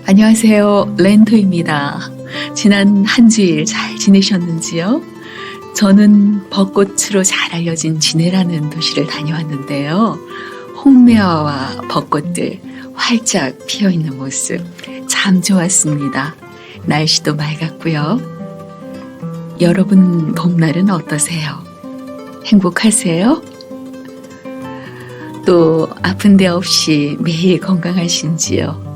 안녕하세요. 렌토입니다. 지난 한 주일 잘 지내셨는지요? 저는 벚꽃으로 잘 알려진 진해라는 도시를 다녀왔는데요. 홍매화와 벚꽃들 활짝 피어있는 모습 참 좋았습니다. 날씨도 맑았고요. 여러분 봄날은 어떠세요? 행복하세요? 또 아픈 데 없이 매일 건강하신지요?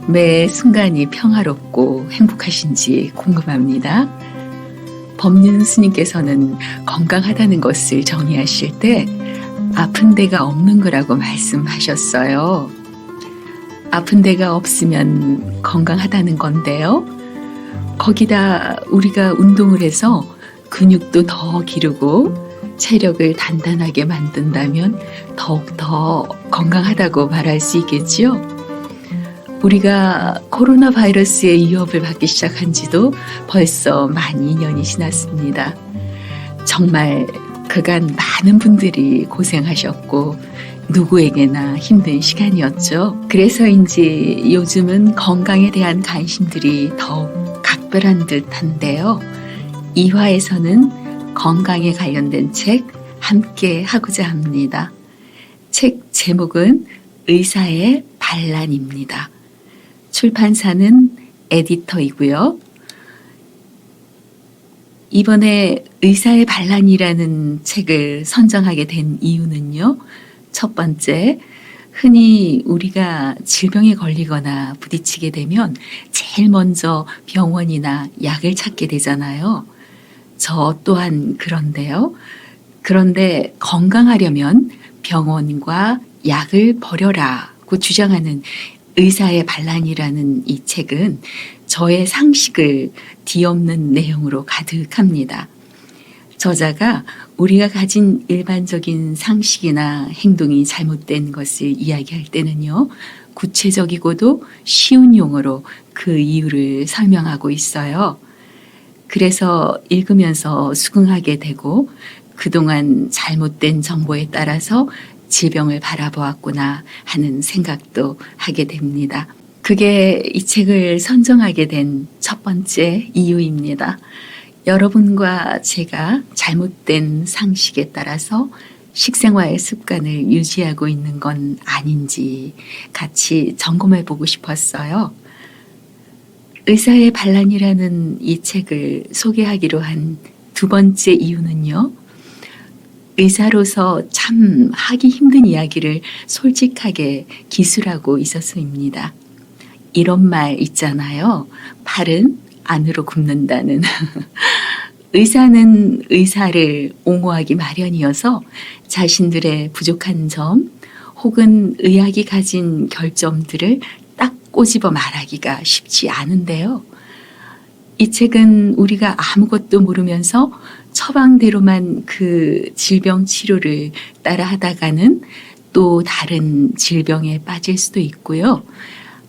매 순간이 평화롭고 행복하신지 궁금합니다. 법륜 스님께서는 건강하다는 것을 정의하실 때 아픈 데가 없는 거라고 말씀하셨어요. 아픈 데가 없으면 건강하다는 건데요. 거기다 우리가 운동을 해서 근육도 더 기르고 체력을 단단하게 만든다면 더욱더 건강하다고 말할 수 있겠지요. 우리가 코로나 바이러스의 위협을 받기 시작한 지도 벌써 만 2년이 지났습니다. 정말 그간 많은 분들이 고생하셨고 누구에게나 힘든 시간이었죠. 그래서인지 요즘은 건강에 대한 관심들이 더욱 각별한 듯한데요. 이화에서는 건강에 관련된 책 함께 하고자 합니다. 책 제목은 의사의 반란입니다. 출판사는 에디터이고요. 이번에 의사의 반란이라는 책을 선정하게 된 이유는요. 첫 번째, 흔히 우리가 질병에 걸리거나 부딪히게 되면 제일 먼저 병원이나 약을 찾게 되잖아요. 저 또한 그런데요. 그런데 건강하려면 병원과 약을 버려라고 주장하는 의사의 반란이라는 이 책은 저의 상식을 뒤엎는 내용으로 가득합니다. 저자가 우리가 가진 일반적인 상식이나 행동이 잘못된 것을 이야기할 때는요, 구체적이고도 쉬운 용어로 그 이유를 설명하고 있어요. 그래서 읽으면서 수긍하게 되고 그동안 잘못된 정보에 따라서 질병을 바라보았구나 하는 생각도 하게 됩니다. 그게 이 책을 선정하게 된 첫 번째 이유입니다. 여러분과 제가 잘못된 상식에 따라서 식생활 습관을 유지하고 있는 건 아닌지 같이 점검해 보고 싶었어요. 의사의 반란이라는 이 책을 소개하기로 한 두 번째 이유는요. 의사로서 참 하기 힘든 이야기를 솔직하게 기술하고 있어서입니다. 이런 말 있잖아요. 팔은 안으로 굽는다는. 의사는 의사를 옹호하기 마련이어서 자신들의 부족한 점 혹은 의학이 가진 결점들을 딱 꼬집어 말하기가 쉽지 않은데요. 이 책은 우리가 아무것도 모르면서 처방대로만 그 질병 치료를 따라 하다가는 또 다른 질병에 빠질 수도 있고요.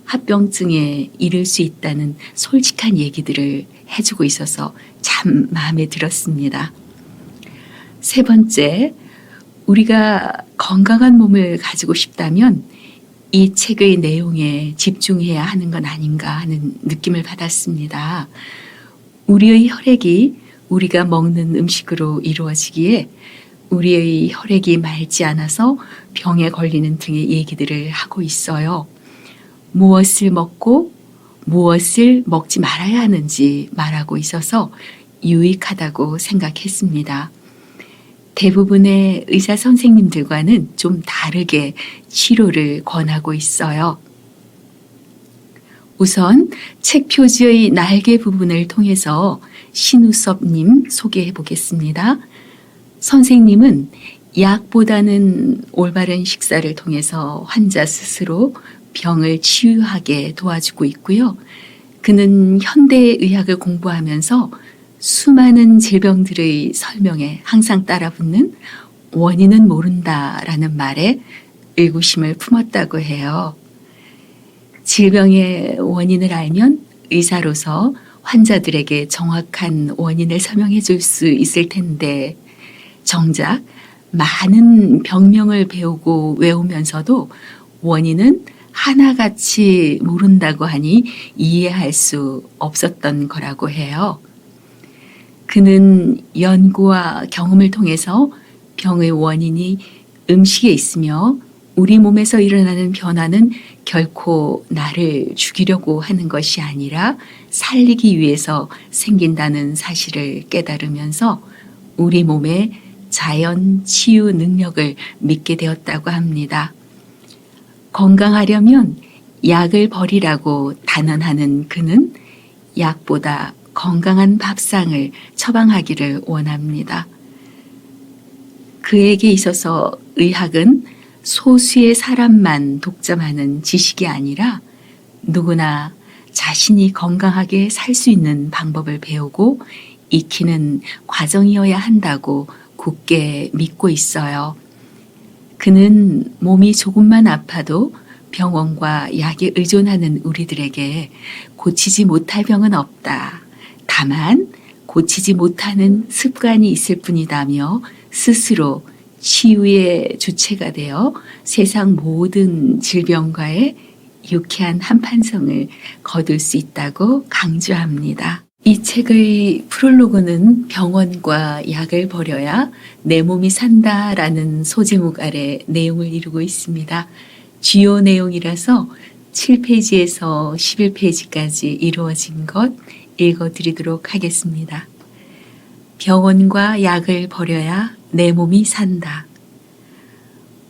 합병증에 이를 수 있다는 솔직한 얘기들을 해주고 있어서 참 마음에 들었습니다. 세 번째, 우리가 건강한 몸을 가지고 싶다면 이 책의 내용에 집중해야 하는 건 아닌가 하는 느낌을 받았습니다. 우리의 혈액이 우리가 먹는 음식으로 이루어지기에 우리의 혈액이 맑지 않아서 병에 걸리는 등의 얘기들을 하고 있어요. 무엇을 먹고 무엇을 먹지 말아야 하는지 말하고 있어서 유익하다고 생각했습니다. 대부분의 의사 선생님들과는 좀 다르게 치료를 권하고 있어요. 우선 책 표지의 날개 부분을 통해서 신우섭님 소개해 보겠습니다. 선생님은 약보다는 올바른 식사를 통해서 환자 스스로 병을 치유하게 도와주고 있고요. 그는 현대의학을 공부하면서 수많은 질병들의 설명에 항상 따라붙는 원인은 모른다라는 말에 의구심을 품었다고 해요. 질병의 원인을 알면 의사로서 환자들에게 정확한 원인을 설명해 줄 수 있을 텐데 정작 많은 병명을 배우고 외우면서도 원인은 하나같이 모른다고 하니 이해할 수 없었던 거라고 해요. 그는 연구와 경험을 통해서 병의 원인이 음식에 있으며 우리 몸에서 일어나는 변화는 결코 나를 죽이려고 하는 것이 아니라 살리기 위해서 생긴다는 사실을 깨달으면서 우리 몸의 자연 치유 능력을 믿게 되었다고 합니다. 건강하려면 약을 버리라고 단언하는 그는 약보다 건강한 밥상을 처방하기를 원합니다. 그에게 있어서 의학은 소수의 사람만 독점하는 지식이 아니라 누구나 자신이 건강하게 살 수 있는 방법을 배우고 익히는 과정이어야 한다고 굳게 믿고 있어요. 그는 몸이 조금만 아파도 병원과 약에 의존하는 우리들에게 고치지 못할 병은 없다. 다만 고치지 못하는 습관이 있을 뿐이다며 스스로 치유의 주체가 되어 세상 모든 질병과의 유쾌한 한판성을 거둘 수 있다고 강조합니다. 이 책의 프롤로그는 병원과 약을 버려야 내 몸이 산다라는 소제목 아래 내용을 이루고 있습니다. 주요 내용이라서 7페이지에서 11페이지까지 이루어진 것 읽어드리도록 하겠습니다. 병원과 약을 버려야 내 몸이 산다.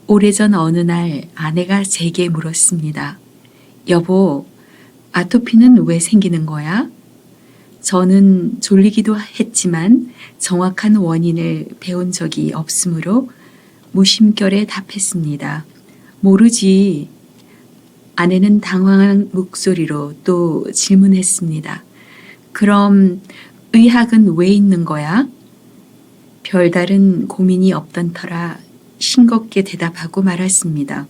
오래전 어느 날 아내가 제게 물었습니다. 여보, 아토피는 왜 생기는 거야? 저는 졸리기도 했지만 정확한 원인을 배운 적이 없으므로 무심결에 답했습니다. 모르지. 아내는 당황한 목소리로 또 질문했습니다. 그럼 의학은 왜 있는 거야? 별다른 고민이 없던 터라 싱겁게 대답하고 말았습니다.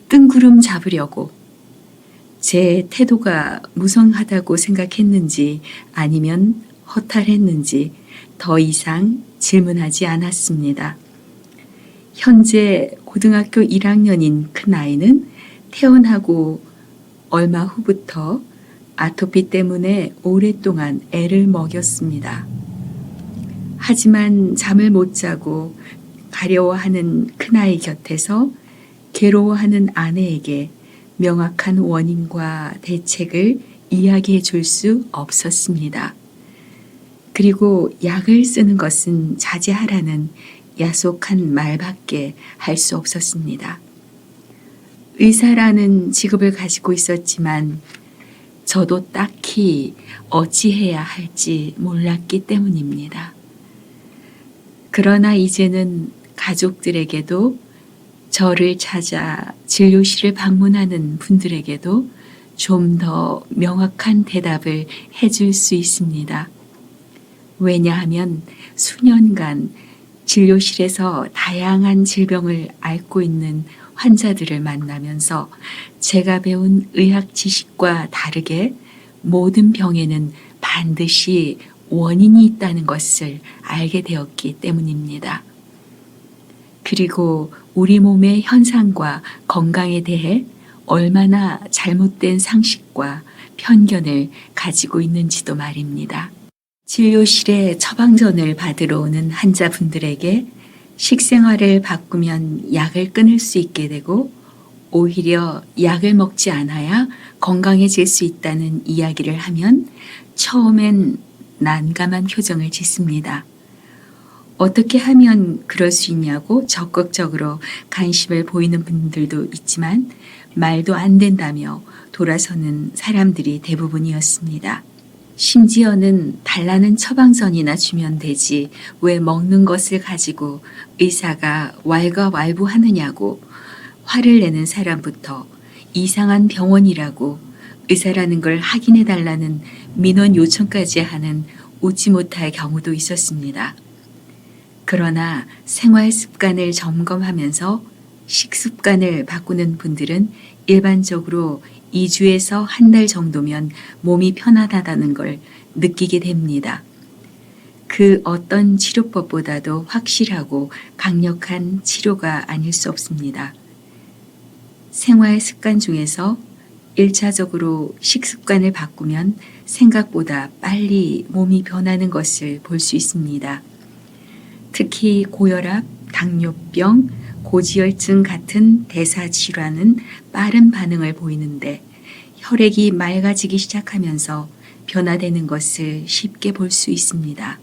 뜬구름 잡으려고. 제 태도가 무성하다고 생각했는지 아니면 허탈했는지 더 이상 질문하지 않았습니다. 현재 고등학교 1학년인 큰아이는 태어나고 얼마 후부터 아토피 때문에 오랫동안 애를 먹였습니다. 하지만 잠을 못 자고 가려워하는 큰아이 곁에서 괴로워하는 아내에게 명확한 원인과 대책을 이야기해 줄 수 없었습니다. 그리고 약을 쓰는 것은 자제하라는 야속한 말밖에 할 수 없었습니다. 의사라는 직업을 가지고 있었지만 저도 딱히 어찌해야 할지 몰랐기 때문입니다. 그러나 이제는 가족들에게도 저를 찾아 진료실을 방문하는 분들에게도 좀 더 명확한 대답을 해줄 수 있습니다. 왜냐하면 수년간 진료실에서 다양한 질병을 앓고 있는 환자들을 만나면서 제가 배운 의학 지식과 다르게 모든 병에는 반드시 원인이 있다는 것을 알게 되었기 때문입니다. 그리고 우리 몸의 현상과 건강에 대해 얼마나 잘못된 상식과 편견을 가지고 있는지도 말입니다. 진료실에 처방전을 받으러 오는 환자분들에게 식생활을 바꾸면 약을 끊을 수 있게 되고 오히려 약을 먹지 않아야 건강해질 수 있다는 이야기를 하면 처음엔 난감한 표정을 짓습니다. 어떻게 하면 그럴 수 있냐고 적극적으로 관심을 보이는 분들도 있지만 말도 안 된다며 돌아서는 사람들이 대부분이었습니다. 심지어는 달라는 처방전이나 주면 되지 왜 먹는 것을 가지고 의사가 왈가왈부하느냐고 화를 내는 사람부터 이상한 병원이라고 의사라는 걸 확인해 달라는 민원 요청까지 하는 웃지 못할 경우도 있었습니다. 그러나 생활 습관을 점검하면서 식습관을 바꾸는 분들은 일반적으로 2주에서 한 달 정도면 몸이 편안하다는 걸 느끼게 됩니다. 그 어떤 치료법보다도 확실하고 강력한 치료가 아닐 수 없습니다. 생활 습관 중에서 1차적으로 식습관을 바꾸면 생각보다 빨리 몸이 변하는 것을 볼 수 있습니다. 특히 고혈압, 당뇨병, 고지혈증 같은 대사질환은 빠른 반응을 보이는데 혈액이 맑아지기 시작하면서 변화되는 것을 쉽게 볼 수 있습니다.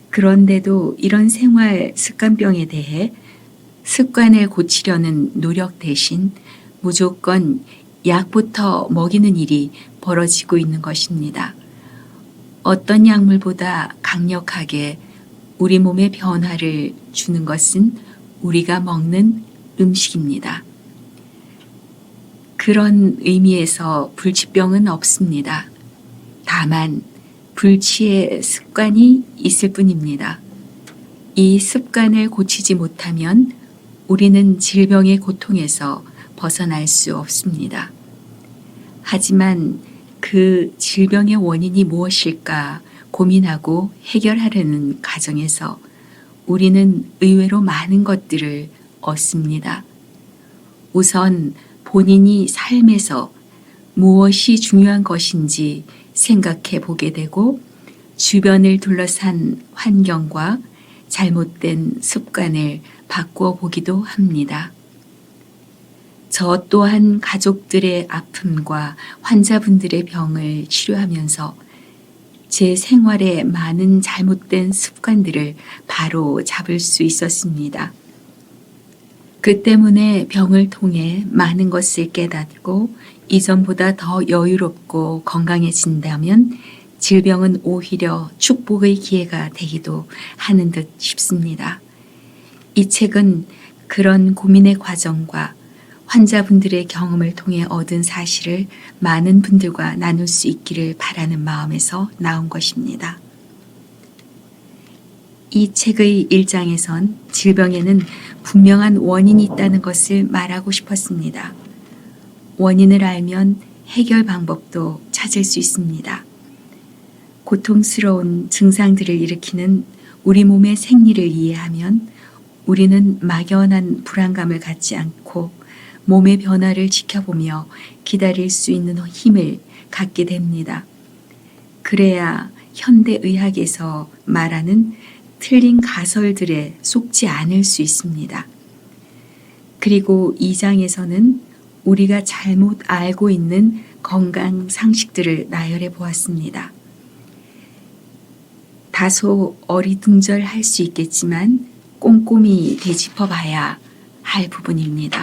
그런데도 이런 생활 습관병에 대해 습관을 고치려는 노력 대신 무조건 약부터 먹이는 일이 벌어지고 있는 것입니다. 어떤 약물보다 강력하게 우리 몸에 변화를 주는 것은 우리가 먹는 음식입니다. 그런 의미에서 불치병은 없습니다. 다만 불치의 습관이 있을 뿐입니다. 이 습관을 고치지 못하면 우리는 질병의 고통에서 벗어날 수 없습니다. 하지만 그 질병의 원인이 무엇일까 고민하고 해결하려는 과정에서 우리는 의외로 많은 것들을 얻습니다. 우선 본인이 삶에서 무엇이 중요한 것인지 생각해 보게 되고 주변을 둘러싼 환경과 잘못된 습관을 바꾸어 보기도 합니다. 저 또한 가족들의 아픔과 환자분들의 병을 치료하면서 제 생활에 많은 잘못된 습관들을 바로 잡을 수 있었습니다. 그 때문에 병을 통해 많은 것을 깨닫고 이전보다 더 여유롭고 건강해진다면 질병은 오히려 축복의 기회가 되기도 하는 듯 싶습니다. 이 책은 그런 고민의 과정과 환자분들의 경험을 통해 얻은 사실을 많은 분들과 나눌 수 있기를 바라는 마음에서 나온 것입니다. 이 책의 1장에선 질병에는 분명한 원인이 있다는 것을 말하고 싶었습니다. 원인을 알면 해결 방법도 찾을 수 있습니다. 고통스러운 증상들을 일으키는 우리 몸의 생리를 이해하면 우리는 막연한 불안감을 갖지 않고 몸의 변화를 지켜보며 기다릴 수 있는 힘을 갖게 됩니다. 그래야 현대의학에서 말하는 틀린 가설들에 속지 않을 수 있습니다. 그리고 2장에서는 우리가 잘못 알고 있는 건강 상식들을 나열해 보았습니다. 다소 어리둥절할 수 있겠지만 꼼꼼히 되짚어 봐야 할 부분입니다.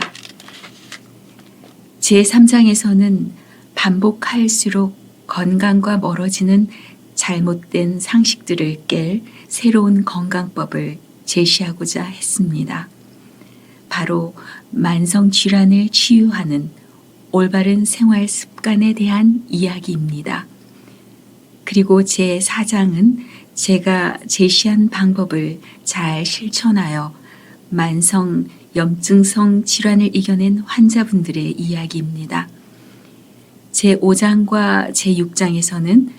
제3장에서는 반복할수록 건강과 멀어지는 잘못된 상식들을 깰 새로운 건강법을 제시하고자 했습니다. 바로 만성질환을 치유하는 올바른 생활 습관에 대한 이야기입니다. 그리고 제4장은 제가 제시한 방법을 잘 실천하여 만성 염증성 질환을 이겨낸 환자분들의 이야기입니다. 제5장과 제6장에서는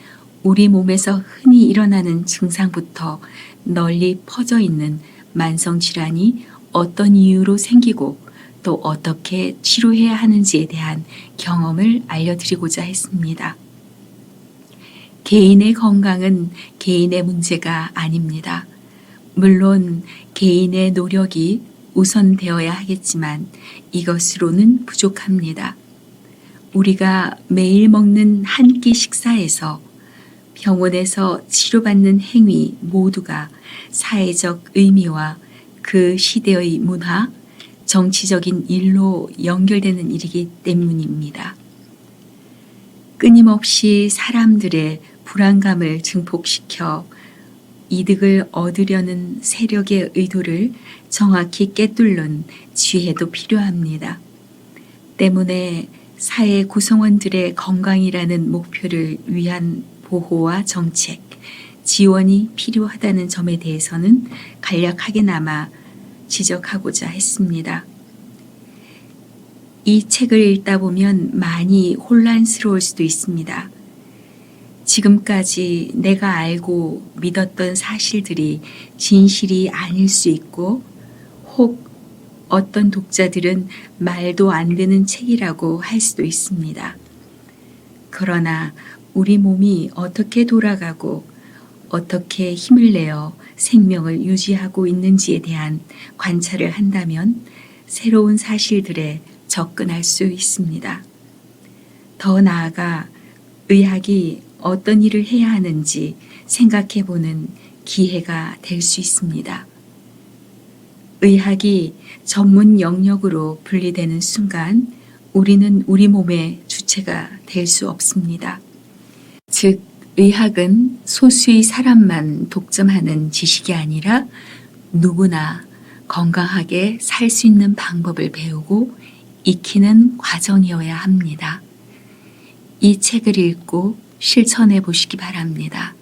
우리 몸에서 흔히 일어나는 증상부터 널리 퍼져 있는 만성 질환이 어떤 이유로 생기고 또 어떻게 치료해야 하는지에 대한 경험을 알려드리고자 했습니다. 개인의 건강은 개인의 문제가 아닙니다. 물론 개인의 노력이 우선되어야 하겠지만 이것으로는 부족합니다. 우리가 매일 먹는 한 끼 식사에서 병원에서 치료받는 행위 모두가 사회적 의미와 그 시대의 문화, 정치적인 일로 연결되는 일이기 때문입니다. 끊임없이 사람들의 불안감을 증폭시켜 이득을 얻으려는 세력의 의도를 정확히 꿰뚫는 지혜도 필요합니다. 때문에 사회 구성원들의 건강이라는 목표를 위한 보호와 정책, 지원이 필요하다는 점에 대해서는 간략하게나마 지적하고자 했습니다. 이 책을 읽다 보면 많이 혼란스러울 수도 있습니다. 지금까지 내가 알고 믿었던 사실들이 진실이 아닐 수 있고 혹 어떤 독자들은 말도 안 되는 책이라고 할 수도 있습니다. 그러나 우리 몸이 어떻게 돌아가고 어떻게 힘을 내어 생명을 유지하고 있는지에 대한 관찰을 한다면 새로운 사실들에 접근할 수 있습니다. 더 나아가 의학이 어떤 일을 해야 하는지 생각해 보는 기회가 될 수 있습니다. 의학이 전문 영역으로 분리되는 순간 우리는 우리 몸의 주체가 될 수 없습니다. 즉, 의학은 소수의 사람만 독점하는 지식이 아니라 누구나 건강하게 살 수 있는 방법을 배우고 익히는 과정이어야 합니다. 이 책을 읽고 실천해 보시기 바랍니다.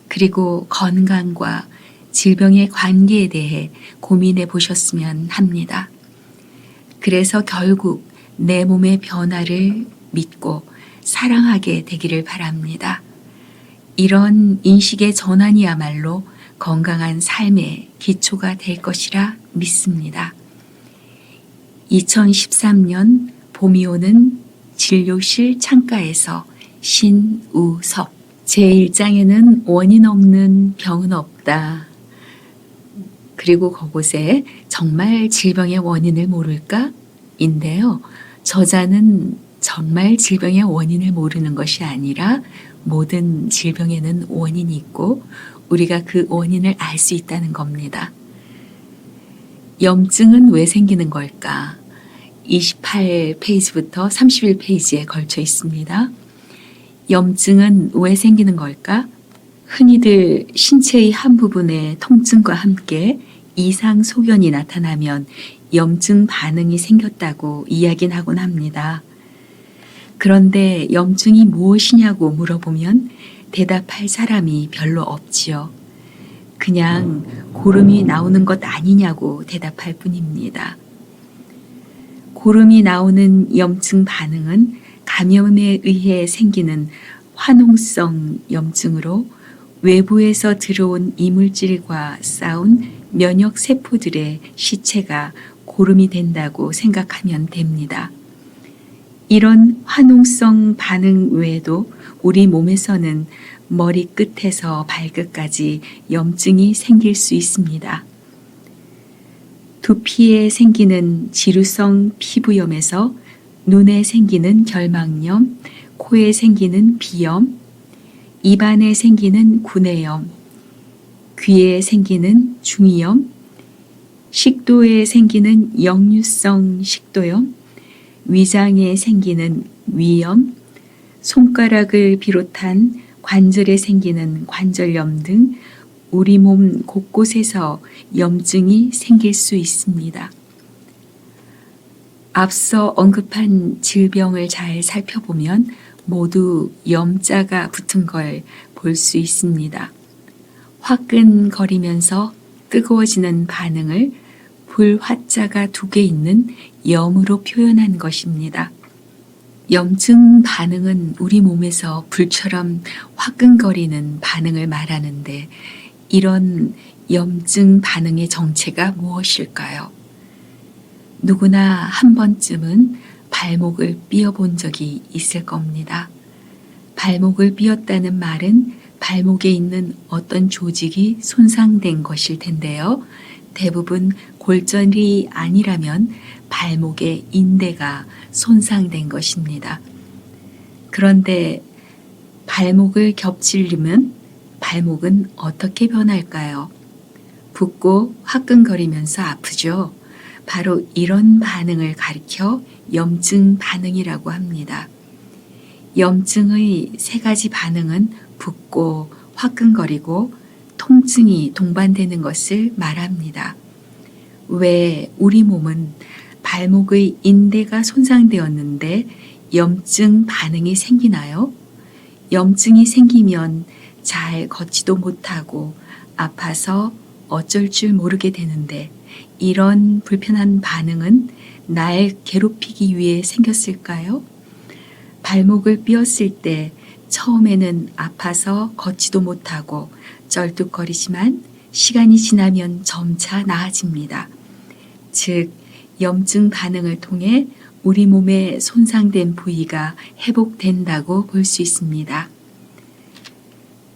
그리고 건강과 질병의 관계에 대해 고민해 보셨으면 합니다. 그래서 결국 내 몸의 변화를 믿고 사랑하게 되기를 바랍니다. 이런 인식의 전환이야말로 건강한 삶의 기초가 될 것이라 믿습니다. 2013년 봄이 오는 진료실 창가에서 신우섭. 제1장에는 원인 없는 병은 없다. 그리고 그곳에 정말 질병의 원인을 모를까? 인데요. 저자는 정말 질병의 원인을 모르는 것이 아니라 모든 질병에는 원인이 있고 우리가 그 원인을 알 수 있다는 겁니다. 염증은 왜 생기는 걸까? 28페이지부터 31페이지에 걸쳐 있습니다. 염증은 왜 생기는 걸까? 흔히들 신체의 한 부분의 통증과 함께 이상 소견이 나타나면 염증 반응이 생겼다고 이야기는 하곤 합니다. 그런데 염증이 무엇이냐고 물어보면 대답할 사람이 별로 없지요. 그냥 고름이 나오는 것 아니냐고 대답할 뿐입니다. 고름이 나오는 염증 반응은 감염에 의해 생기는 화농성 염증으로 외부에서 들어온 이물질과 싸운 면역 세포들의 시체가 고름이 된다고 생각하면 됩니다. 이런 화농성 반응 외에도 우리 몸에서는 머리 끝에서 발끝까지 염증이 생길 수 있습니다. 두피에 생기는 지루성 피부염에서 눈에 생기는 결막염, 코에 생기는 비염, 입안에 생기는 구내염, 귀에 생기는 중이염, 식도에 생기는 역류성 식도염, 위장에 생기는 위염, 손가락을 비롯한 관절에 생기는 관절염 등 우리 몸 곳곳에서 염증이 생길 수 있습니다. 앞서 언급한 질병을 잘 살펴보면 모두 염자가 붙은 걸 볼 수 있습니다. 화끈거리면서 뜨거워지는 반응을 불화자가 2개 있는 염으로 표현한 것입니다. 염증 반응은 우리 몸에서 불처럼 화끈거리는 반응을 말하는데 이런 염증 반응의 정체가 무엇일까요? 누구나 한 번쯤은 발목을 삐어본 적이 있을 겁니다. 발목을 삐었다는 말은 발목에 있는 어떤 조직이 손상된 것일 텐데요. 대부분 골절이 아니라면 발목의 인대가 손상된 것입니다. 그런데 발목을 겹치려면 발목은 어떻게 변할까요? 붓고 화끈거리면서 아프죠. 바로 이런 반응을 가리켜 염증 반응이라고 합니다. 염증의 3가지 반응은 붓고 화끈거리고 통증이 동반되는 것을 말합니다. 왜 우리 몸은 발목의 인대가 손상되었는데 염증 반응이 생기나요? 염증이 생기면 잘 걷지도 못하고 아파서 어쩔 줄 모르게 되는데 이런 불편한 반응은 날 괴롭히기 위해 생겼을까요? 발목을 삐었을 때 처음에는 아파서 걷지도 못하고 쩔뚝거리지만 시간이 지나면 점차 나아집니다. 즉, 염증 반응을 통해 우리 몸의 손상된 부위가 회복된다고 볼 수 있습니다.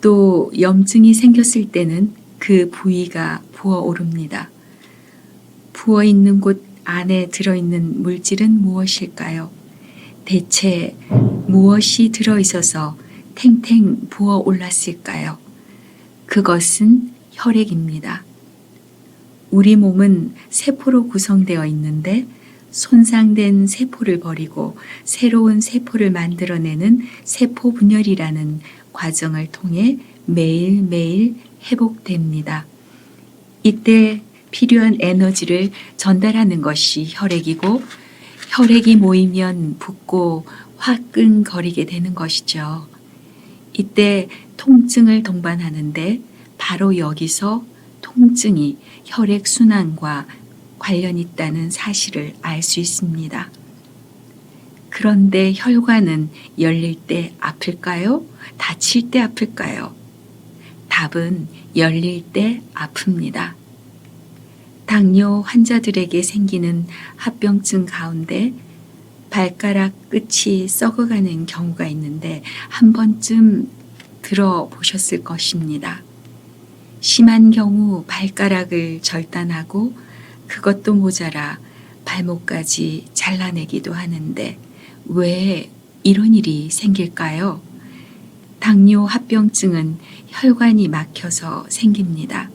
또 염증이 생겼을 때는 그 부위가 부어오릅니다. 부어있는 곳 안에 들어있는 물질은 무엇일까요? 대체 무엇이 들어있어서 탱탱 부어올랐을까요? 그것은 혈액입니다. 우리 몸은 세포로 구성되어 있는데 손상된 세포를 버리고 새로운 세포를 만들어내는 세포 분열이라는 과정을 통해 매일매일 회복됩니다. 이때 필요한 에너지를 전달하는 것이 혈액이고 혈액이 모이면 붓고 화끈거리게 되는 것이죠. 이때 통증을 동반하는데 바로 여기서 통증이 혈액순환과 관련 있다는 사실을 알 수 있습니다. 그런데 혈관은 열릴 때 아플까요? 닫힐 때 아플까요? 답은 열릴 때 아픕니다. 당뇨 환자들에게 생기는 합병증 가운데 발가락 끝이 썩어가는 경우가 있는데 한 번쯤 들어보셨을 것입니다. 심한 경우 발가락을 절단하고 그것도 모자라 발목까지 잘라내기도 하는데 왜 이런 일이 생길까요? 당뇨 합병증은 혈관이 막혀서 생깁니다.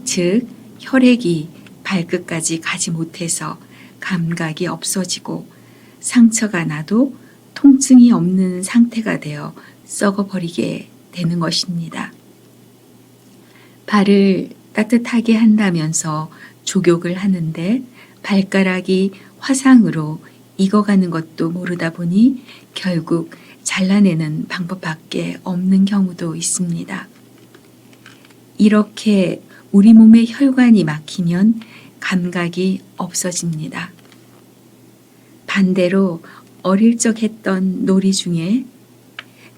즉, 혈액이 발끝까지 가지 못해서 감각이 없어지고 상처가 나도 통증이 없는 상태가 되어 썩어버리게 되는 것입니다. 발을 따뜻하게 한다면서 족욕을 하는데 발가락이 화상으로 익어가는 것도 모르다 보니 결국 잘라내는 방법밖에 없는 경우도 있습니다. 이렇게 우리 몸의 혈관이 막히면 감각이 없어집니다. 반대로 어릴 적 했던 놀이 중에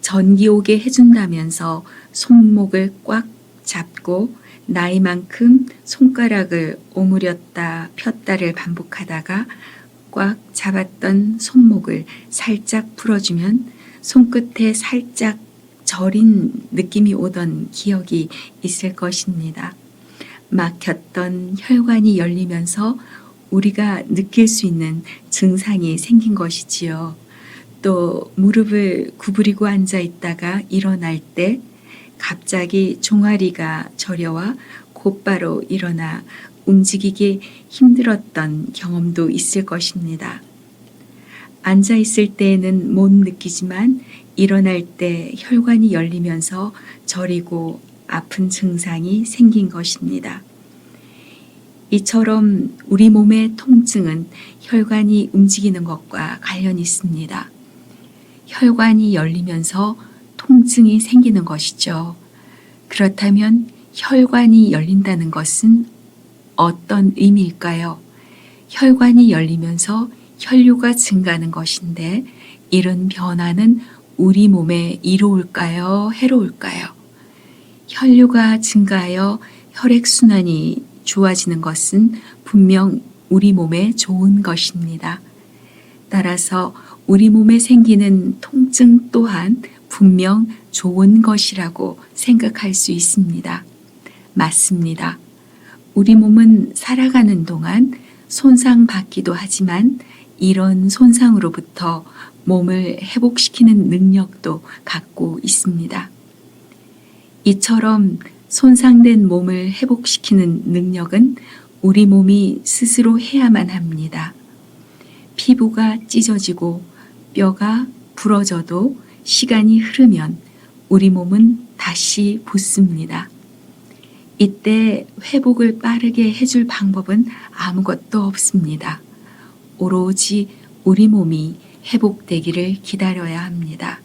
전기 오게 해준다면서 손목을 꽉 잡고 나이만큼 손가락을 오므렸다 폈다를 반복하다가 꽉 잡았던 손목을 살짝 풀어주면 손끝에 살짝 저린 느낌이 오던 기억이 있을 것입니다. 막혔던 혈관이 열리면서 우리가 느낄 수 있는 증상이 생긴 것이지요. 또 무릎을 구부리고 앉아 있다가 일어날 때 갑자기 종아리가 저려와 곧바로 일어나 움직이기 힘들었던 경험도 있을 것입니다. 앉아 있을 때에는 못 느끼지만 일어날 때 혈관이 열리면서 저리고 아픈 증상이 생긴 것입니다. 이처럼 우리 몸의 통증은 혈관이 움직이는 것과 관련이 있습니다. 혈관이 열리면서 통증이 생기는 것이죠. 그렇다면 혈관이 열린다는 것은 어떤 의미일까요? 혈관이 열리면서 혈류가 증가하는 것인데 이런 변화는 우리 몸에 이로울까요? 해로울까요? 혈류가 증가하여 혈액순환이 좋아지는 것은 분명 우리 몸에 좋은 것입니다. 따라서 우리 몸에 생기는 통증 또한 분명 좋은 것이라고 생각할 수 있습니다. 맞습니다. 우리 몸은 살아가는 동안 손상받기도 하지만 이런 손상으로부터 몸을 회복시키는 능력도 갖고 있습니다. 이처럼 손상된 몸을 회복시키는 능력은 우리 몸이 스스로 해야만 합니다. 피부가 찢어지고 뼈가 부러져도 시간이 흐르면 우리 몸은 다시 붙습니다. 이때 회복을 빠르게 해줄 방법은 아무것도 없습니다. 오로지 우리 몸이 회복되기를 기다려야 합니다.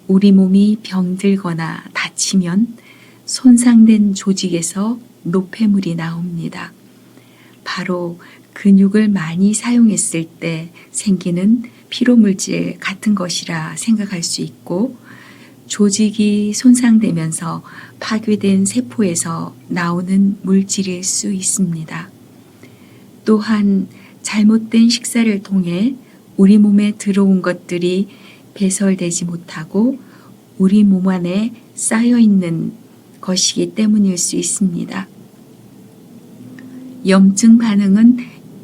우리 몸이 병들거나 다치면 손상된 조직에서 노폐물이 나옵니다. 바로 근육을 많이 사용했을 때 생기는 피로물질 같은 것이라 생각할 수 있고 조직이 손상되면서 파괴된 세포에서 나오는 물질일 수 있습니다. 또한 잘못된 식사를 통해 우리 몸에 들어온 것들이 배설되지 못하고 우리 몸 안에 쌓여 있는 것이기 때문일 수 있습니다. 염증 반응은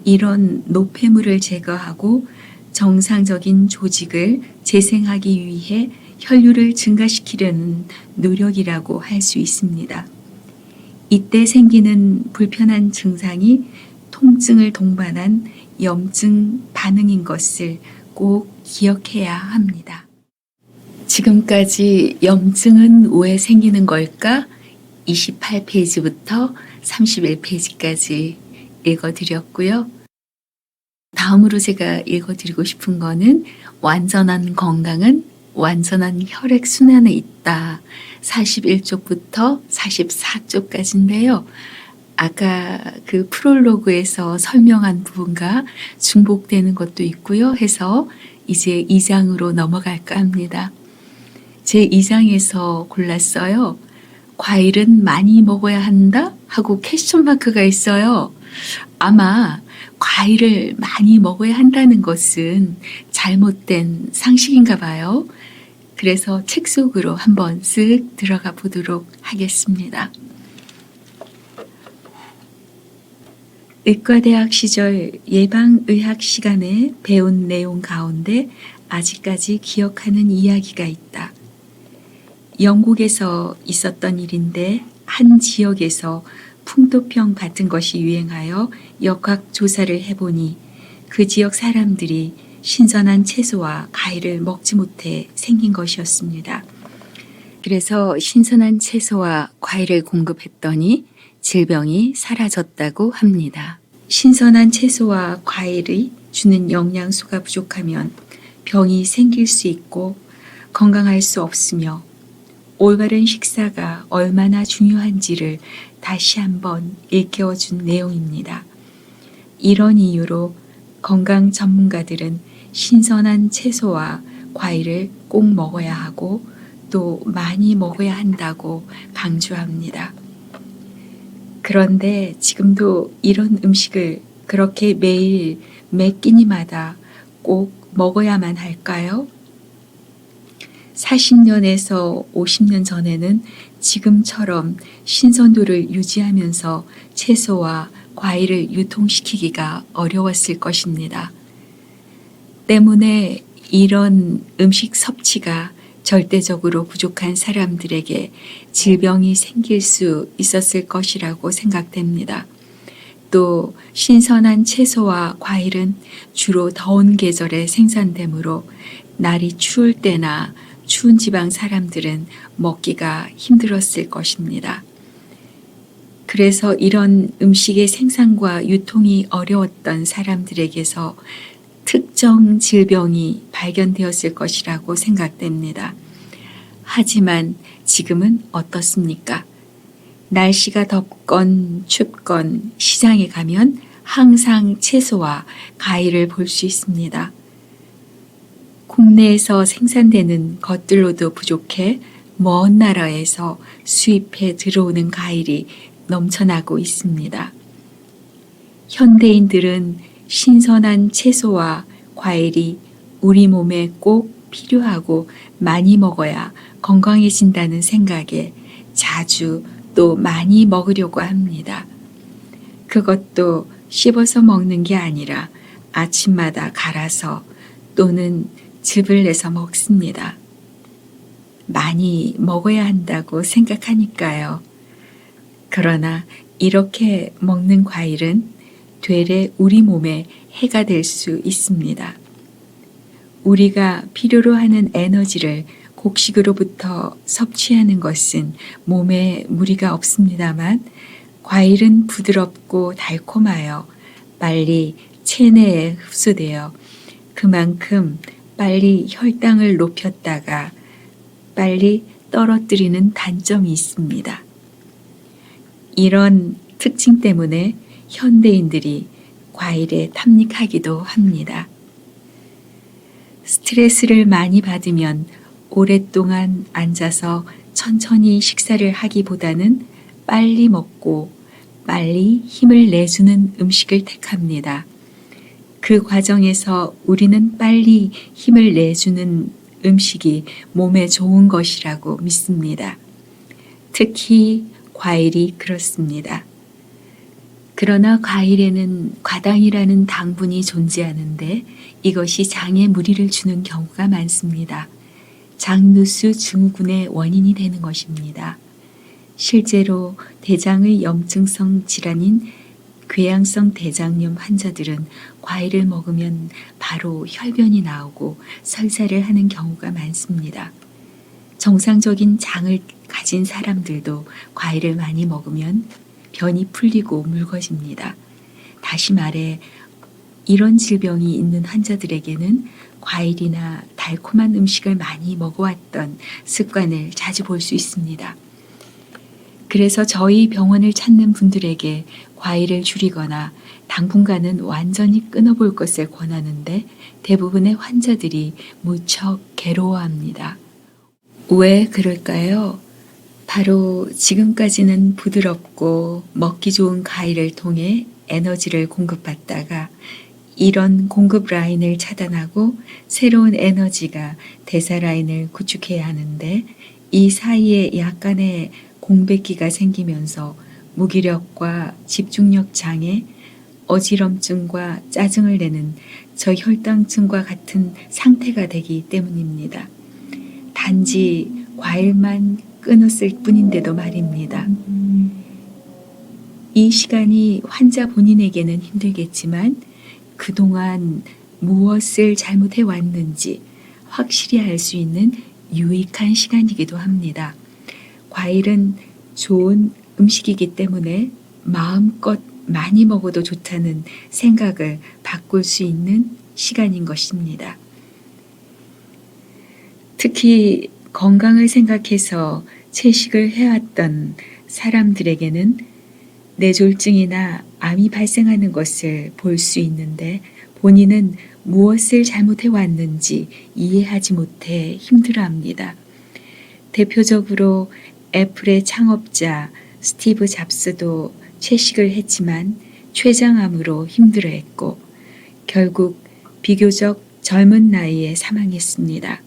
이런 노폐물을 제거하고 정상적인 조직을 재생하기 위해 혈류를 증가시키려는 노력이라고 할 수 있습니다. 이때 생기는 불편한 증상이 통증을 동반한 염증 반응인 것을 꼭 기억해야 합니다. 지금까지 염증은 왜 생기는 걸까? 28페이지부터 31페이지까지 읽어드렸고요. 다음으로 제가 읽어드리고 싶은 거는 완전한 건강은 완전한 혈액순환에 있다. 41쪽부터 44쪽까지인데요. 아까 그 프롤로그에서 설명한 부분과 중복되는 것도 있고요. 해서 이제 2장으로 넘어갈까 합니다. 제 2장에서 골랐어요. 과일은 많이 먹어야 한다? 하고 퀘스천 마크가 있어요. 아마 과일을 많이 먹어야 한다는 것은 잘못된 상식인가 봐요. 그래서 책 속으로 한번 쓱 들어가 보도록 하겠습니다. 의과대학 시절 예방의학 시간에 배운 내용 가운데 아직까지 기억하는 이야기가 있다. 영국에서 있었던 일인데 한 지역에서 풍토병 같은 것이 유행하여 역학조사를 해보니 그 지역 사람들이 신선한 채소와 과일을 먹지 못해 생긴 것이었습니다. 그래서 신선한 채소와 과일을 공급했더니 질병이 사라졌다고 합니다. 신선한 채소와 과일이 주는 영양소가 부족하면 병이 생길 수 있고 건강할 수 없으며 올바른 식사가 얼마나 중요한지를 다시 한번 일깨워준 내용입니다. 이런 이유로 건강 전문가들은 신선한 채소와 과일을 꼭 먹어야 하고 또 많이 먹어야 한다고 강조합니다. 그런데 지금도 이런 음식을 그렇게 매일 매 끼니마다 꼭 먹어야만 할까요? 40년에서 50년 전에는 지금처럼 신선도를 유지하면서 채소와 과일을 유통시키기가 어려웠을 것입니다. 때문에 이런 음식 섭취가 절대적으로 부족한 사람들에게 질병이 생길 수 있었을 것이라고 생각됩니다. 또 신선한 채소와 과일은 주로 더운 계절에 생산되므로 날이 추울 때나 추운 지방 사람들은 먹기가 힘들었을 것입니다. 그래서 이런 음식의 생산과 유통이 어려웠던 사람들에게서 특정 질병이 발견되었을 것이라고 생각됩니다. 하지만 지금은 어떻습니까? 날씨가 덥건 춥건 시장에 가면 항상 채소와 과일을 볼 수 있습니다. 국내에서 생산되는 것들로도 부족해 먼 나라에서 수입해 들어오는 과일이 넘쳐나고 있습니다. 현대인들은 신선한 채소와 과일이 우리 몸에 꼭 필요하고 많이 먹어야 건강해진다는 생각에 자주 또 많이 먹으려고 합니다. 그것도 씹어서 먹는 게 아니라 아침마다 갈아서 또는 즙을 내서 먹습니다. 많이 먹어야 한다고 생각하니까요. 그러나 이렇게 먹는 과일은 되레 우리 몸에 해가 될 수 있습니다. 우리가 필요로 하는 에너지를 곡식으로부터 섭취하는 것은 몸에 무리가 없습니다만 과일은 부드럽고 달콤하여 빨리 체내에 흡수되어 그만큼 빨리 혈당을 높였다가 빨리 떨어뜨리는 단점이 있습니다. 이런 특징 때문에 현대인들이 과일에 탐닉하기도 합니다. 스트레스를 많이 받으면 오랫동안 앉아서 천천히 식사를 하기보다는 빨리 먹고 빨리 힘을 내주는 음식을 택합니다. 그 과정에서 우리는 빨리 힘을 내주는 음식이 몸에 좋은 것이라고 믿습니다. 특히 과일이 그렇습니다. 그러나 과일에는 과당이라는 당분이 존재하는데 이것이 장에 무리를 주는 경우가 많습니다. 장누수 증후군의 원인이 되는 것입니다. 실제로 대장의 염증성 질환인 궤양성 대장염 환자들은 과일을 먹으면 바로 혈변이 나오고 설사를 하는 경우가 많습니다. 정상적인 장을 가진 사람들도 과일을 많이 먹으면 변이 풀리고 묽어집니다. 다시 말해 이런 질병이 있는 환자들에게는 과일이나 달콤한 음식을 많이 먹어왔던 습관을 자주 볼 수 있습니다. 그래서 저희 병원을 찾는 분들에게 과일을 줄이거나 당분간은 완전히 끊어볼 것을 권하는데 대부분의 환자들이 무척 괴로워합니다. 왜 그럴까요? 바로 지금까지는 부드럽고 먹기 좋은 과일을 통해 에너지를 공급받다가 이런 공급 라인을 차단하고 새로운 에너지가 대사 라인을 구축해야 하는데 이 사이에 약간의 공백기가 생기면서 무기력과 집중력 장애, 어지럼증과 짜증을 내는 저혈당증과 같은 상태가 되기 때문입니다. 단지 과일만 끊었을 뿐인데도 말입니다. 이 시간이 환자 본인에게는 힘들겠지만 그동안 무엇을 잘못해 왔는지 확실히 알 수 있는 유익한 시간이기도 합니다. 과일은 좋은 음식이기 때문에 마음껏 많이 먹어도 좋다는 생각을 바꿀 수 있는 시간인 것입니다. 특히 건강을 생각해서 채식을 해왔던 사람들에게는 뇌졸중이나 암이 발생하는 것을 볼 수 있는데 본인은 무엇을 잘못해 왔는지 이해하지 못해 힘들어합니다. 대표적으로 애플의 창업자 스티브 잡스도 채식을 했지만 췌장암으로 힘들어했고 결국 비교적 젊은 나이에 사망했습니다.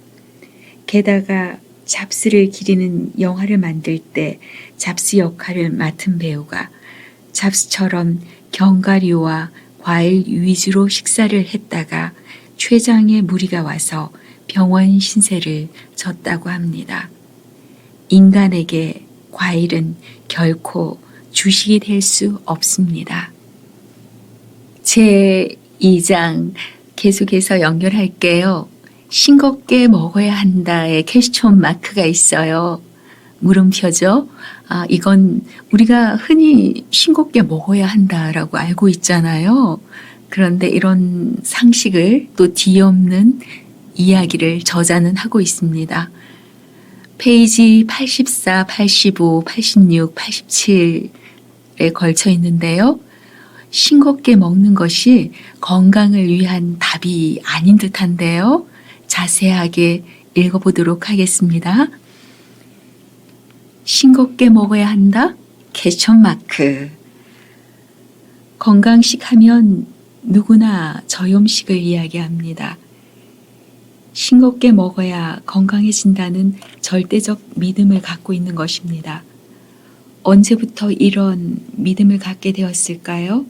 게다가 잡스를 기리는 영화를 만들 때 잡스 역할을 맡은 배우가 잡스처럼 견과류와 과일 위주로 식사를 했다가 췌장에 무리가 와서 병원 신세를 졌다고 합니다. 인간에게 과일은 결코 주식이 될 수 없습니다. 제 2장 계속해서 연결할게요. 싱겁게 먹어야 한다의 퀘스천 마크가 있어요. 물음표죠. 이건 우리가 흔히 싱겁게 먹어야 한다라고 알고 있잖아요. 그런데 이런 상식을 또 뒤엎는 이야기를 저자는 하고 있습니다. 페이지 84, 85, 86, 87에 걸쳐 있는데요. 싱겁게 먹는 것이 건강을 위한 답이 아닌 듯한데요. 자세하게 읽어보도록 하겠습니다. 싱겁게 먹어야 한다? 퀘스천 마크. 건강식 하면 누구나 저염식을 이야기합니다. 싱겁게 먹어야 건강해진다는 절대적 믿음을 갖고 있는 것입니다. 언제부터 이런 믿음을 갖게 되었을까요?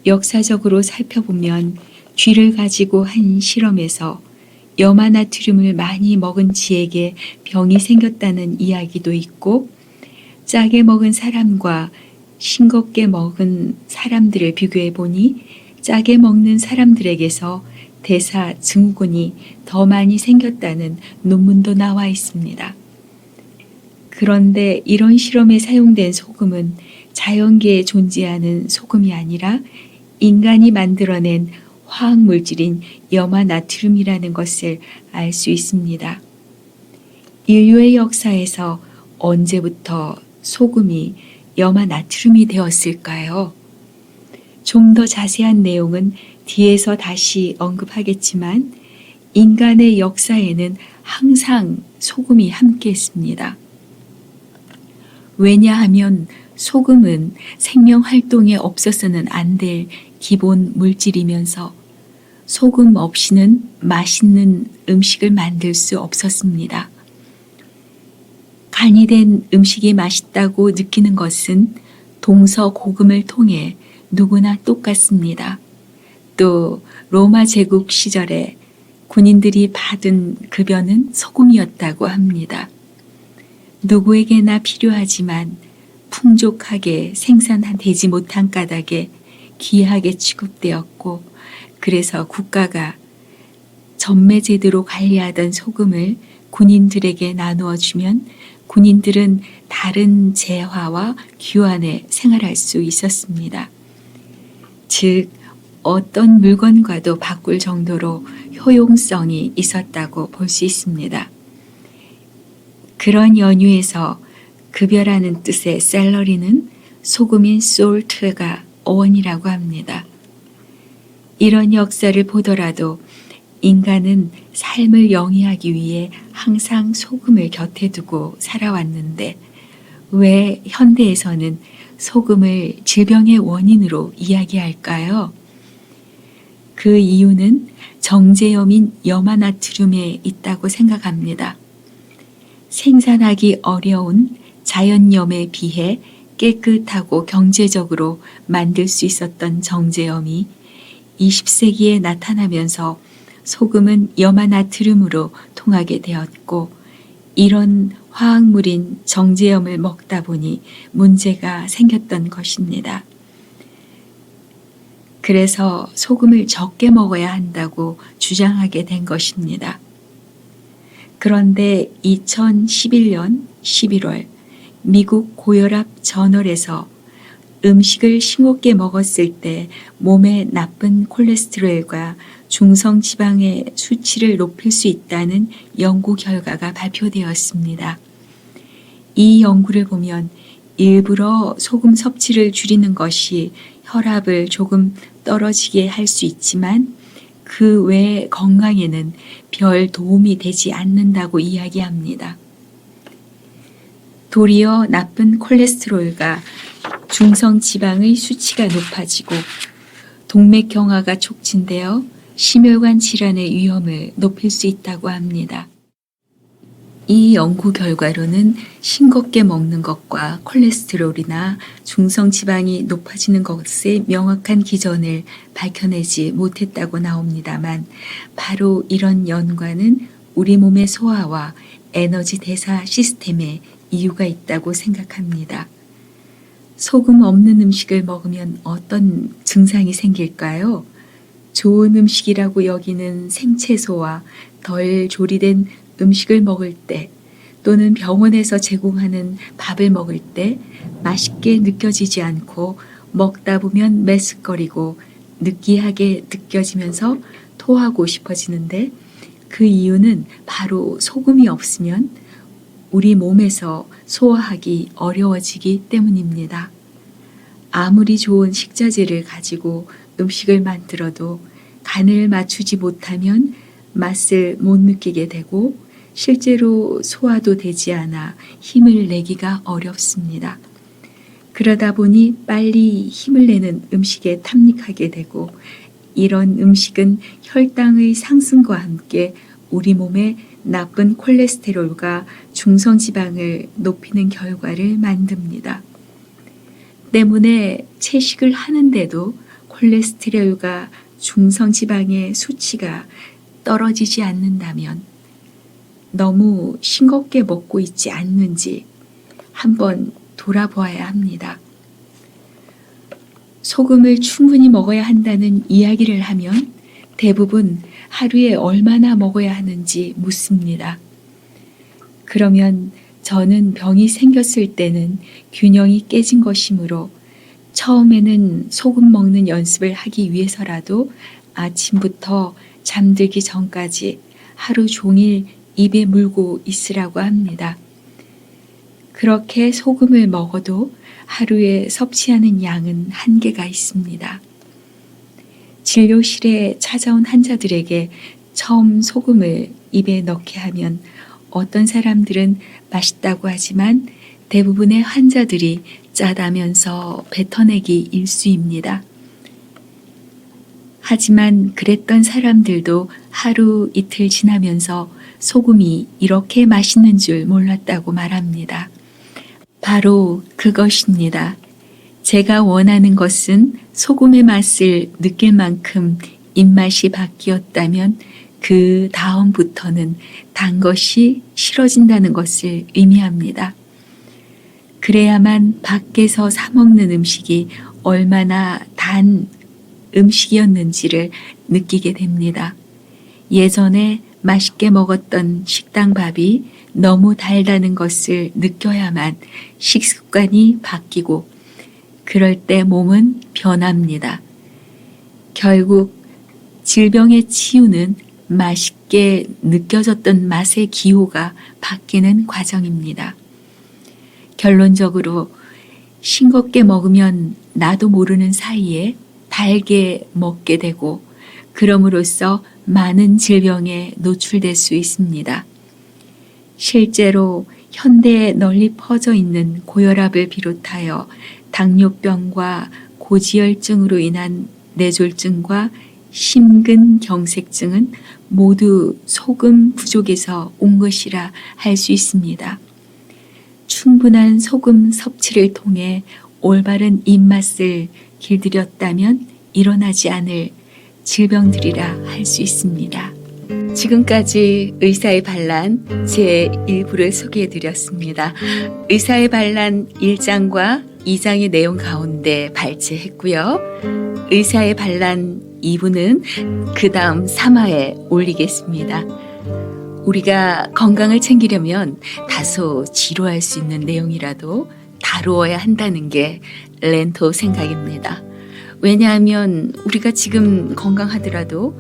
역사적으로 살펴보면 쥐를 가지고 한 실험에서 염화나트륨을 많이 먹은 쥐에게 병이 생겼다는 이야기도 있고 짜게 먹은 사람과 싱겁게 먹은 사람들을 비교해 보니 짜게 먹는 사람들에게서 대사 증후군이 더 많이 생겼다는 논문도 나와 있습니다. 그런데 이런 실험에 사용된 소금은 자연계에 존재하는 소금이 아니라 인간이 만들어낸 화학물질인 염화나트륨이라는 것을 알 수 있습니다. 인류의 역사에서 언제부터 소금이 염화나트륨이 되었을까요? 좀 더 자세한 내용은 뒤에서 다시 언급하겠지만 인간의 역사에는 항상 소금이 함께했습니다. 왜냐하면 소금은 생명 활동에 없어서는 안 될 기본 물질이면서 소금 없이는 맛있는 음식을 만들 수 없었습니다. 간이 된 음식이 맛있다고 느끼는 것은 동서고금을 통해 누구나 똑같습니다. 또 로마 제국 시절에 군인들이 받은 급여는 소금이었다고 합니다. 누구에게나 필요하지만 풍족하게 생산되지 못한 까닭에 귀하게 취급되었고, 그래서 국가가 전매제대로 관리하던 소금을 군인들에게 나누어 주면 군인들은 다른 재화와 규환에 생활할 수 있었습니다. 즉, 어떤 물건과도 바꿀 정도로 효용성이 있었다고 볼 수 있습니다. 그런 연유에서 급여라는 뜻의 샐러리는 소금인 salt가 어원이라고 합니다. 이런 역사를 보더라도 인간은 삶을 영위하기 위해 항상 소금을 곁에 두고 살아왔는데 왜 현대에서는 소금을 질병의 원인으로 이야기할까요? 그 이유는 정제염인 염화나트륨에 있다고 생각합니다. 생산하기 어려운 자연염에 비해 깨끗하고 경제적으로 만들 수 있었던 정제염이 20세기에 나타나면서 소금은 염화나트륨으로 통하게 되었고, 이런 화학물인 정제염을 먹다 보니 문제가 생겼던 것입니다. 그래서 소금을 적게 먹어야 한다고 주장하게 된 것입니다. 그런데 2011년 11월 미국 고혈압 저널에서 음식을 싱겁게 먹었을 때 몸에 나쁜 콜레스테롤과 중성지방의 수치를 높일 수 있다는 연구 결과가 발표되었습니다. 이 연구를 보면 일부러 소금 섭취를 줄이는 것이 혈압을 조금 떨어지게 할 수 있지만 그 외 건강에는 별 도움이 되지 않는다고 이야기합니다. 도리어 나쁜 콜레스테롤과 중성지방의 수치가 높아지고 동맥경화가 촉진되어 심혈관 질환의 위험을 높일 수 있다고 합니다. 이 연구 결과로는 싱겁게 먹는 것과 콜레스테롤이나 중성지방이 높아지는 것의 명확한 기전을 밝혀내지 못했다고 나옵니다만, 바로 이런 연관은 우리 몸의 소화와 에너지 대사 시스템에 이유가 있다고 생각합니다. 소금 없는 음식을 먹으면 어떤 증상이 생길까요? 좋은 음식이라고 여기는 생채소와 덜 조리된 음식을 먹을 때 또는 병원에서 제공하는 밥을 먹을 때 맛있게 느껴지지 않고 먹다 보면 메스꺼리고 느끼하게 느껴지면서 토하고 싶어지는데, 그 이유는 바로 소금이 없으면 우리 몸에서 소화하기 어려워지기 때문입니다. 아무리 좋은 식자재를 가지고 음식을 만들어도 간을 맞추지 못하면 맛을 못 느끼게 되고 실제로 소화도 되지 않아 힘을 내기가 어렵습니다. 그러다 보니 빨리 힘을 내는 음식에 탐닉하게 되고, 이런 음식은 혈당의 상승과 함께 우리 몸에 나쁜 콜레스테롤과 중성지방을 높이는 결과를 만듭니다. 때문에 채식을 하는데도 콜레스테롤과 중성지방의 수치가 떨어지지 않는다면 너무 싱겁게 먹고 있지 않는지 한번 돌아보아야 합니다. 소금을 충분히 먹어야 한다는 이야기를 하면 대부분 하루에 얼마나 먹어야 하는지 묻습니다. 그러면 저는 병이 생겼을 때는 균형이 깨진 것이므로 처음에는 소금 먹는 연습을 하기 위해서라도 아침부터 잠들기 전까지 하루 종일 입에 물고 있으라고 합니다. 그렇게 소금을 먹어도 하루에 섭취하는 양은 한계가 있습니다. 진료실에 찾아온 환자들에게 처음 소금을 입에 넣게 하면 어떤 사람들은 맛있다고 하지만 대부분의 환자들이 짜다면서 뱉어내기 일쑤입니다. 하지만 그랬던 사람들도 하루 이틀 지나면서 소금이 이렇게 맛있는 줄 몰랐다고 말합니다. 바로 그것입니다. 제가 원하는 것은 소금의 맛을 느낄 만큼 입맛이 바뀌었다면 그 다음부터는 단 것이 싫어진다는 것을 의미합니다. 그래야만 밖에서 사 먹는 음식이 얼마나 단 음식이었는지를 느끼게 됩니다. 예전에 맛있게 먹었던 식당 밥이 너무 달다는 것을 느껴야만 식습관이 바뀌고 그럴 때 몸은 변합니다. 결국 질병의 치유는 맛있게 느껴졌던 맛의 기호가 바뀌는 과정입니다. 결론적으로 싱겁게 먹으면 나도 모르는 사이에 달게 먹게 되고 그럼으로써 많은 질병에 노출될 수 있습니다. 실제로 현대에 널리 퍼져 있는 고혈압을 비롯하여 당뇨병과 고지혈증으로 인한 뇌졸중과 심근경색증은 모두 소금 부족에서 온 것이라 할 수 있습니다. 충분한 소금 섭취를 통해 올바른 입맛을 길들였다면 일어나지 않을 질병들이라 할 수 있습니다. 지금까지 의사의 반란 제1부를 소개해드렸습니다. 의사의 반란 1장과 2장의 내용 가운데 발제했고요. 의사의 반란 2부는 그 다음 3화에 올리겠습니다. 우리가 건강을 챙기려면 다소 지루할 수 있는 내용이라도 다루어야 한다는 게 렌토 생각입니다. 왜냐하면 우리가 지금 건강하더라도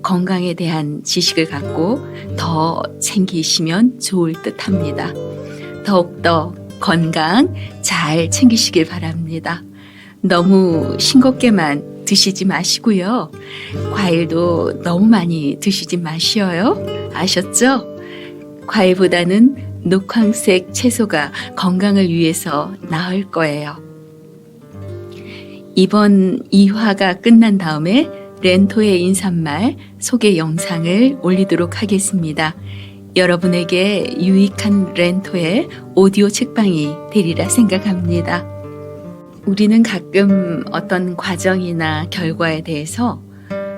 건강에 대한 지식을 갖고 더 챙기시면 좋을 듯 합니다. 더욱더 건강 잘 챙기시길 바랍니다. 너무 싱겁게만 드시지 마시고요. 과일도 너무 많이 드시지 마시어요. 아셨죠? 과일보다는 녹황색 채소가 건강을 위해서 나을 거예요. 이번 2화가 끝난 다음에 렌토의 인사말 소개 영상을 올리도록 하겠습니다. 여러분에게 유익한 렌토의 오디오 책방이 되리라 생각합니다. 우리는 가끔 어떤 과정이나 결과에 대해서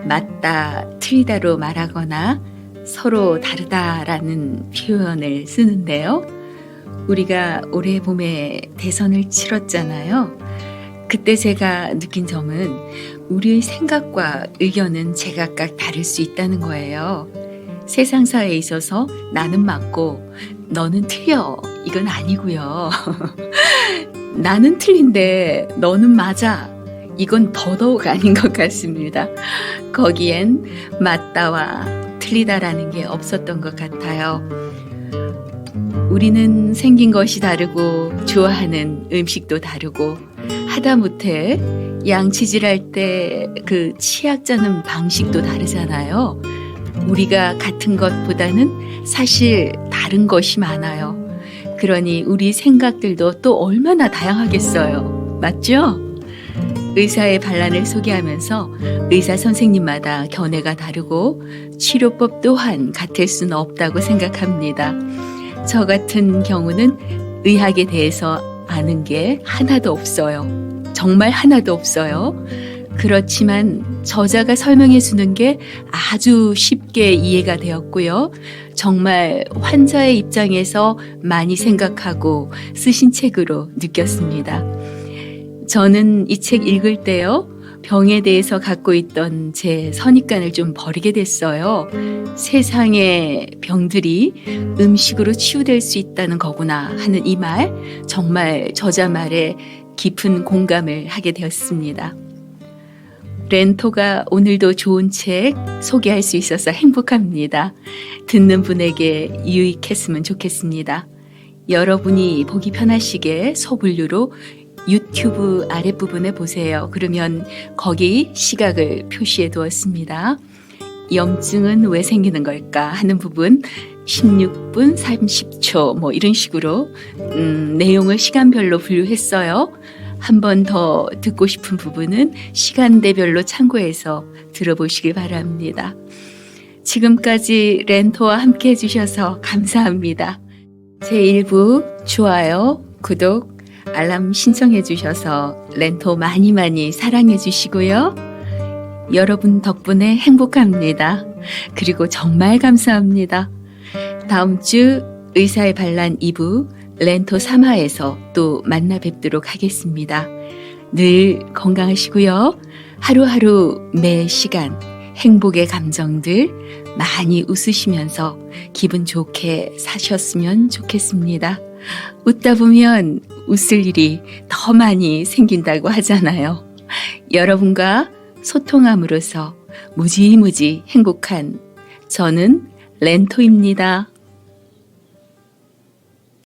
맞다, 틀리다로 말하거나 서로 다르다라는 표현을 쓰는데요. 우리가 올해 봄에 대선을 치렀잖아요. 그때 제가 느낀 점은 우리의 생각과 의견은 제각각 다를 수 있다는 거예요. 세상사에 있어서 나는 맞고 너는 틀려 이건 아니고요. 나는 틀린데 너는 맞아 이건 더더욱 아닌 것 같습니다. 거기엔 맞다와 틀리다라는 게 없었던 것 같아요. 우리는 생긴 것이 다르고 좋아하는 음식도 다르고 하다못해 양치질할 때 그 치약 짜는 방식도 다르잖아요. 우리가 같은 것보다는 사실 다른 것이 많아요. 그러니 우리 생각들도 또 얼마나 다양하겠어요. 맞죠? 의사의 반란을 소개하면서 의사 선생님마다 견해가 다르고 치료법 또한 같을 수는 없다고 생각합니다. 저 같은 경우는 의학에 대해서 아는 게 하나도 없어요. 정말 하나도 없어요. 그렇지만 저자가 설명해 주는 게 아주 쉽게 이해가 되었고요. 정말 환자의 입장에서 많이 생각하고 쓰신 책으로 느꼈습니다. 저는 이 책 읽을 때요. 병에 대해서 갖고 있던 제 선입관을 좀 버리게 됐어요. 세상의 병들이 음식으로 치유될 수 있다는 거구나 하는 이 말, 정말 저자 말에 깊은 공감을 하게 되었습니다. 렌토가 오늘도 좋은 책 소개할 수 있어서 행복합니다. 듣는 분에게 유익했으면 좋겠습니다. 여러분이 보기 편하시게 소분류로 유튜브 아랫부분에 보세요. 그러면 거기 시각을 표시해 두었습니다. 염증은 왜 생기는 걸까 하는 부분 16분 30초 뭐 이런 식으로 내용을 시간별로 분류했어요. 한 번 더 듣고 싶은 부분은 시간대별로 참고해서 들어보시기 바랍니다. 지금까지 렌토와 함께 해주셔서 감사합니다. 제1부 좋아요, 구독, 알람 신청해 주셔서 렌토 많이 많이 사랑해 주시고요. 여러분 덕분에 행복합니다. 그리고 정말 감사합니다. 다음 주 의사의 반란 2부 렌토 3화에서 또 만나 뵙도록 하겠습니다. 늘 건강하시고요. 하루하루 매 시간 행복의 감정들 많이 웃으시면서 기분 좋게 사셨으면 좋겠습니다. 웃다 보면 웃을 일이 더 많이 생긴다고 하잖아요. 여러분과 소통함으로써 무지무지 행복한 저는 렌토입니다.